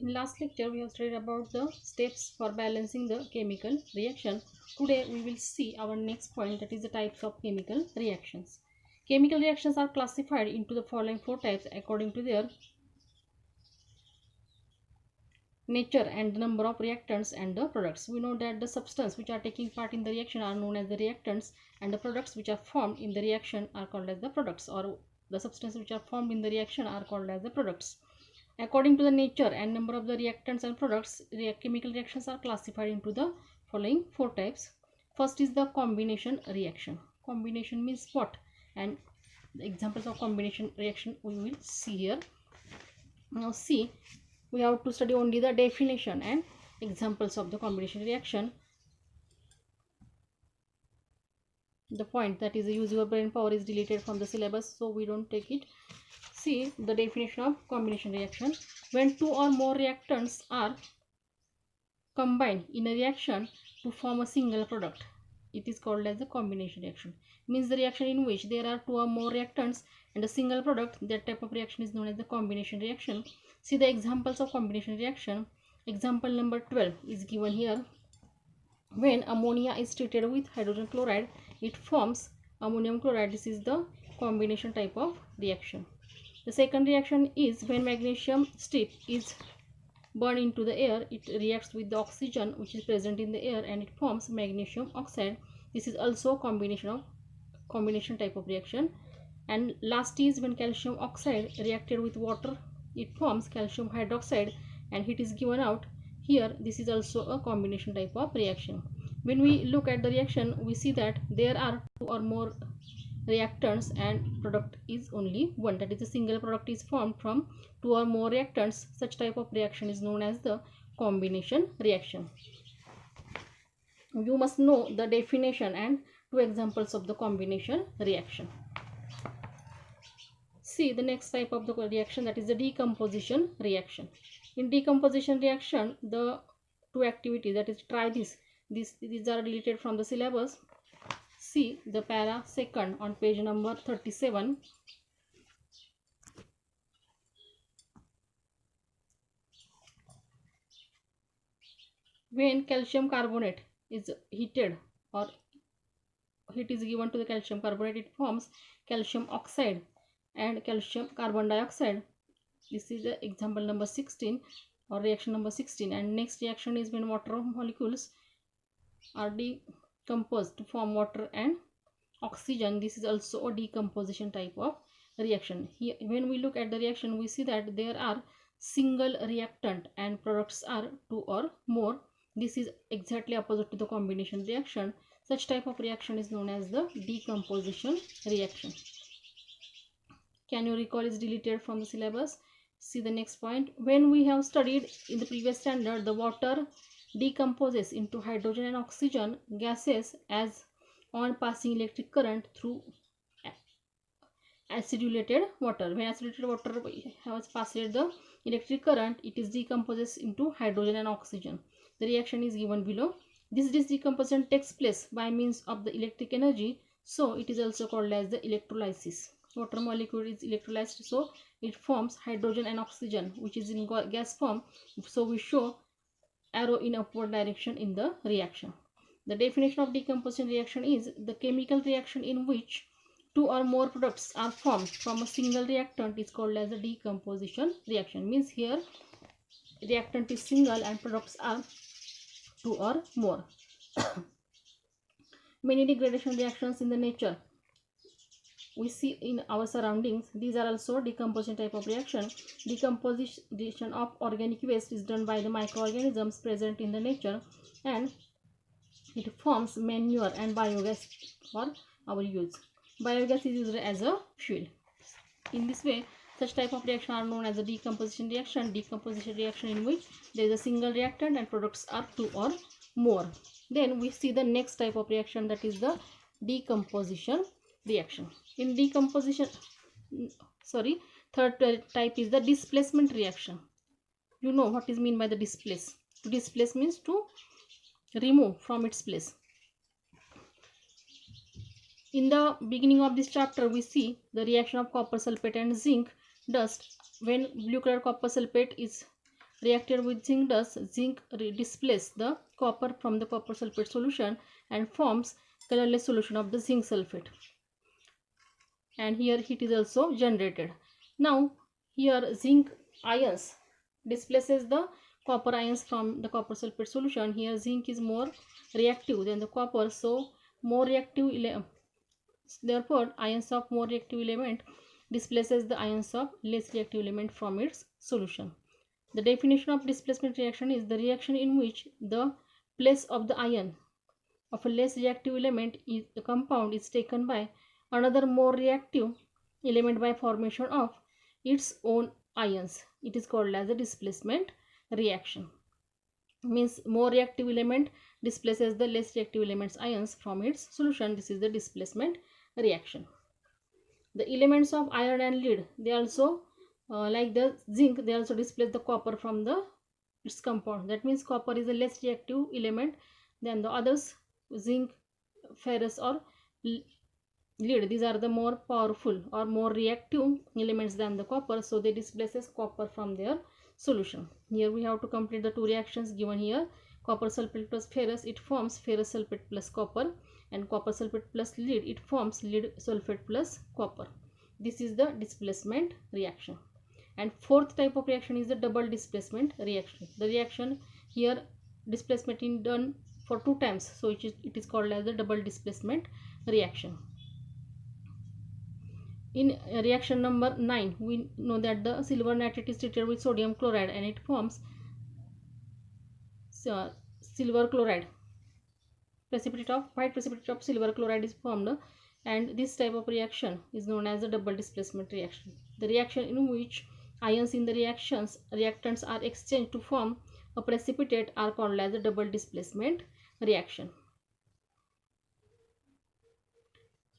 In last lecture, we have studied about the steps for balancing the chemical reaction. Today, we will see our next point, that is the types of chemical reactions. Chemical reactions are classified into the following four types according to their nature and the number of reactants and the products. We know that the substance which are taking part in the reaction are known as the reactants, and the products which are formed in the reaction are called as the products, or the substances which are formed in the reaction are called as the products. According to the nature and number of the reactants and products, chemical reactions are classified into the following four types. First is the combination reaction. Combination means what? And the examples of combination reaction we will see here. Now see, we have to study only the definition and examples of the combination reaction. The point, that is, use your brain power, is deleted from the syllabus, so we don't take it. See the definition of combination reaction. When two or more reactants are combined in a reaction to form a single product, it is called as a combination reaction. Means the reaction in which there are two or more reactants and a single product, that type of reaction is known as the combination reaction. See the examples of combination reaction. Example number 12 is given here. When ammonia is treated with hydrogen chloride, it forms ammonium chloride. This is the combination type of reaction. The second reaction is when magnesium strip is burned into the air, it reacts with the oxygen which is present in the air and it forms magnesium oxide. This is also combination type of reaction. And last is when calcium oxide reacted with water, it forms calcium hydroxide and heat is given out. Here this is also a combination type of reaction. When we look at the reaction, we see that there are two or more reactants and product is only one, that is a single product is formed from two or more reactants. Such type of reaction is known as the combination reaction. You must know the definition and two examples of the combination reaction. See the next type of the reaction, that is the decomposition reaction. In decomposition reaction, the two activities, that is, try this, these are deleted from the syllabus. See the para second on page number 37. When calcium carbonate is heated or heat is given to the calcium carbonate, it forms calcium oxide and calcium carbon dioxide. This is the example number 16 or reaction number 16. And next reaction is when water molecules are decomposed to form water and oxygen. This is also a decomposition type of reaction. Here when we look at the reaction, we see that there are single reactant and products are two or more. This is exactly opposite to the combination reaction. Such type of reaction is known as the decomposition reaction. Can you recall, is deleted from the syllabus. See the next point. When we have studied in the previous standard, the water decomposes into hydrogen and oxygen gases as on passing electric current through acidulated water. When acidulated water has passed the electric current, it is decomposes into hydrogen and oxygen. The reaction is given below. This decomposition takes place by means of the electric energy, so it is also called as the electrolysis. Water molecule is electrolyzed, so it forms hydrogen and oxygen which is in gas form, so we show arrow in upward direction in the reaction. The definition of decomposition reaction is the chemical reaction in which two or more products are formed from a single reactant is called as a decomposition reaction. Means here reactant is single and products are two or more. Many degradation reactions in the nature we see in our surroundings, these are also decomposition type of reaction. Decomposition of organic waste is done by the microorganisms present in the nature and it forms manure and biogas for our use. Biogas is used as a fuel. In this way, such type of reaction are known as a decomposition reaction. Decomposition reaction in which there is a single reactant and products are two or more. Then we see the next type of reaction, that is the decomposition reaction. In decomposition, third type is the displacement reaction. You know what is mean by the displace. To displace means to remove from its place. In the beginning of this chapter, we see the reaction of copper sulfate and zinc dust. When blue color copper sulfate is reacted with zinc dust, zinc displaces the copper from the copper sulfate solution and forms colorless solution of the zinc sulfate. And here heat is also generated. Now here zinc ions displaces the copper ions from the copper sulfate solution. Here zinc is more reactive than the copper, so more reactive therefore ions of more reactive element displaces the ions of less reactive element from its solution. The definition of displacement reaction is the reaction in which the place of the ion of a less reactive element is the compound is taken by another more reactive element by formation of its own ions. It is called as a displacement reaction. Means more reactive element displaces the less reactive element's ions from its solution. This is the displacement reaction. The elements of iron and lead, they also like the zinc, they also displace the copper from the its compound. That means copper is a less reactive element than the others. Zinc, ferrous or lead, these are the more powerful or more reactive elements than the copper, so they displaces copper from their solution. Here we have to complete the two reactions given here. Copper sulfate plus ferrous, it forms ferrous sulfate plus copper, and copper sulfate plus lead, it forms lead sulfate plus copper. This is the displacement reaction. And fourth type of reaction is the double displacement reaction. The reaction here displacement is done for two times, so it is called as the double displacement reaction. In reaction number 9, we know that the silver nitrate is treated with sodium chloride and it forms silver chloride. White precipitate of silver chloride is formed, and this type of reaction is known as a double displacement reaction. The reaction in which ions in the reactants are exchanged to form a precipitate are called as a double displacement reaction.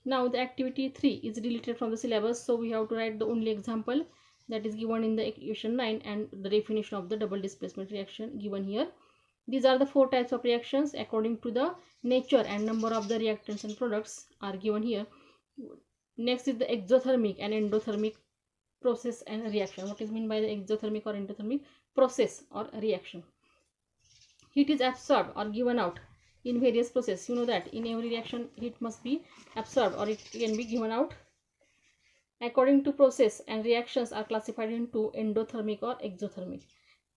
Now the activity 3 is deleted from the syllabus, so we have to write the only example that is given in the equation 9 and the definition of the double displacement reaction given here. These are the four types of reactions according to the nature and number of the reactants and products are given here. Next is the exothermic and endothermic process and reaction. What is meant by the exothermic or endothermic process or reaction? Heat is absorbed or given out in various processes. You know that in every reaction heat must be absorbed or it can be given out. According to process and reactions are classified into endothermic or exothermic.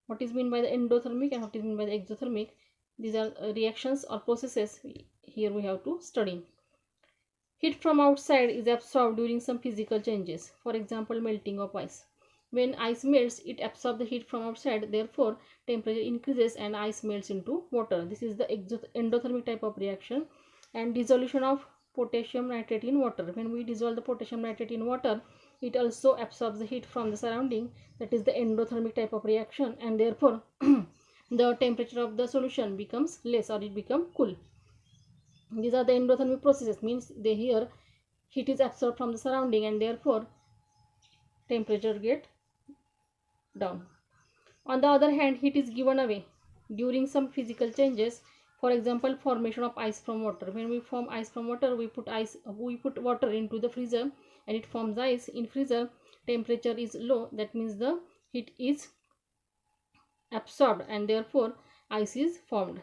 What is meant by the endothermic and what is meant by the exothermic? These are reactions or processes here we have to study. Heat from outside is absorbed during some physical changes. For example, melting of ice. When ice melts, it absorbs the heat from outside. Therefore, temperature increases and ice melts into water. This is the endothermic type of reaction. And dissolution of potassium nitrate in water. When we dissolve the potassium nitrate in water, it also absorbs the heat from the surrounding. That is the endothermic type of reaction, and therefore the temperature of the solution becomes less or it becomes cool. These are the endothermic processes, means they here heat is absorbed from the surrounding and therefore temperature get down. On the other hand, heat is given away during some physical changes. For example, formation of ice from water. When we form ice from water, we put water into the freezer and it forms ice. In freezer, temperature is low. That means the heat is absorbed and therefore ice is formed.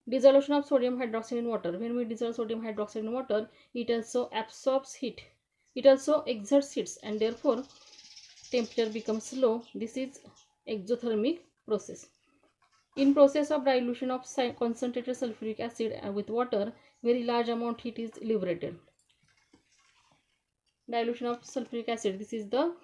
Dissolution of sodium hydroxide in water. When we dissolve sodium hydroxide in water, it also absorbs heat. It also exerts heat and therefore temperature becomes low. This is exothermic process. In process of dilution of concentrated sulfuric acid with water, very large amount heat is liberated. Dilution of sulfuric acid. This is the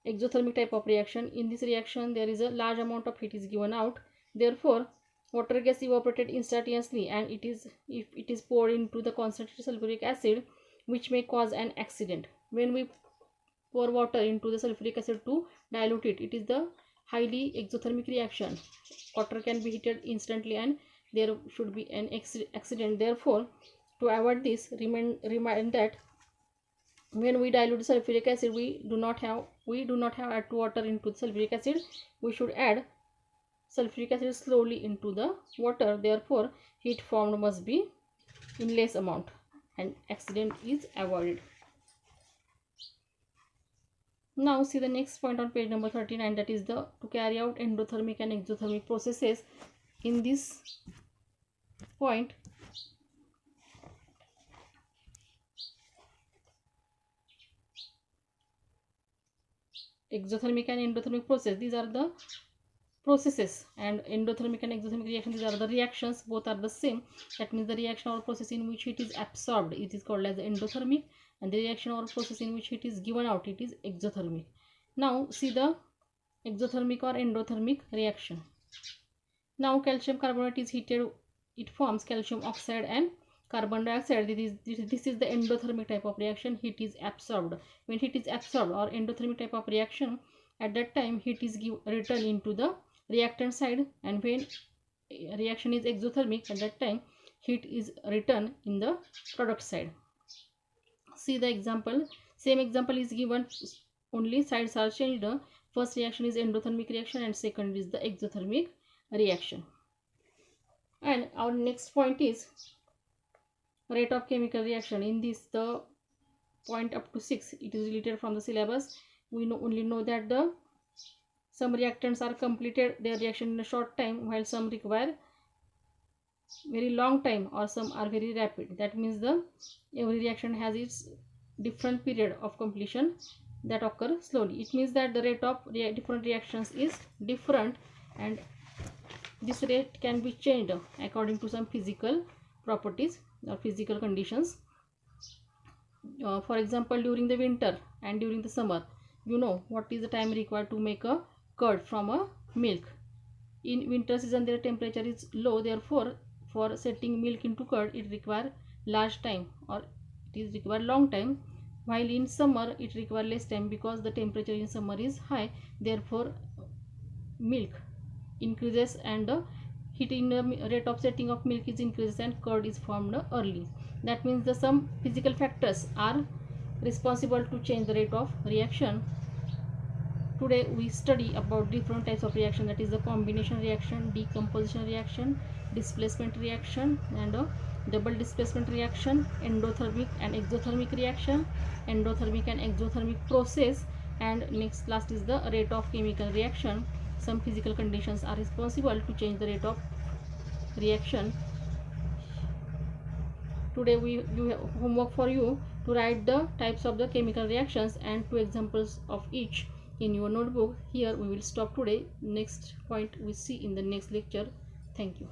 exothermic type of reaction. In this reaction, there is a large amount of heat is given out. Therefore, water gets evaporated instantaneously and if it is poured into the concentrated sulfuric acid, which may cause an accident. When we pour water into the sulfuric acid to dilute it, it is the highly exothermic reaction. Water can be heated instantly and there should be an accident. Therefore, to avoid this, remind that when we dilute sulfuric acid, we do not have add water into the sulfuric acid. We should add sulfuric acid slowly into the water. Therefore, heat formed must be in less amount and accident is avoided. Now see the next point on page number 39, that is the to carry out endothermic and exothermic processes. In this point, exothermic and endothermic process, these are the processes, and endothermic and exothermic reaction, these are the reactions, both are the same. That means the reaction or process in which heat is absorbed, it is called as endothermic, and the reaction or process in which heat is given out, it is exothermic. Now see the exothermic or endothermic reaction. Now calcium carbonate is heated, it forms calcium oxide and carbon dioxide. This is the endothermic type of reaction. Heat is absorbed. When heat is absorbed or endothermic type of reaction, at that time heat is returned into the reactant side, and when reaction is exothermic, at that time heat is returned in the product side. See the example. Same example is given, only sides are changed. First reaction is endothermic reaction and second is the exothermic reaction. And our next point is rate of chemical reaction. In this, the point up to 6, it is deleted from the syllabus. We only know that the some reactants are completed their reaction in a short time, while some require very long time, or some are very rapid. That means the every reaction has its different period of completion that occur slowly. It means that the rate of different reactions is different, and this rate can be changed according to some physical properties or physical conditions. For example, during the winter and during the summer, you know what is the time required to make a curd from a milk. In winter season their temperature is low, therefore for setting milk into curd it require large time, or it is require long time, while in summer it require less time because the temperature in summer is high, therefore milk increases and the heat in the rate of setting of milk is increases and curd is formed early. That means the some physical factors are responsible to change the rate of reaction. Today we study about different types of reaction, that is the combination reaction, decomposition reaction, displacement reaction, and double displacement reaction, endothermic and exothermic reaction, endothermic and exothermic process, and next last is the rate of chemical reaction. Some physical conditions are responsible to change the rate of reaction. Today you have homework for you to write the types of the chemical reactions and 2 examples of each in your notebook. Here we will stop today. Next point we see in the next lecture. Thank you.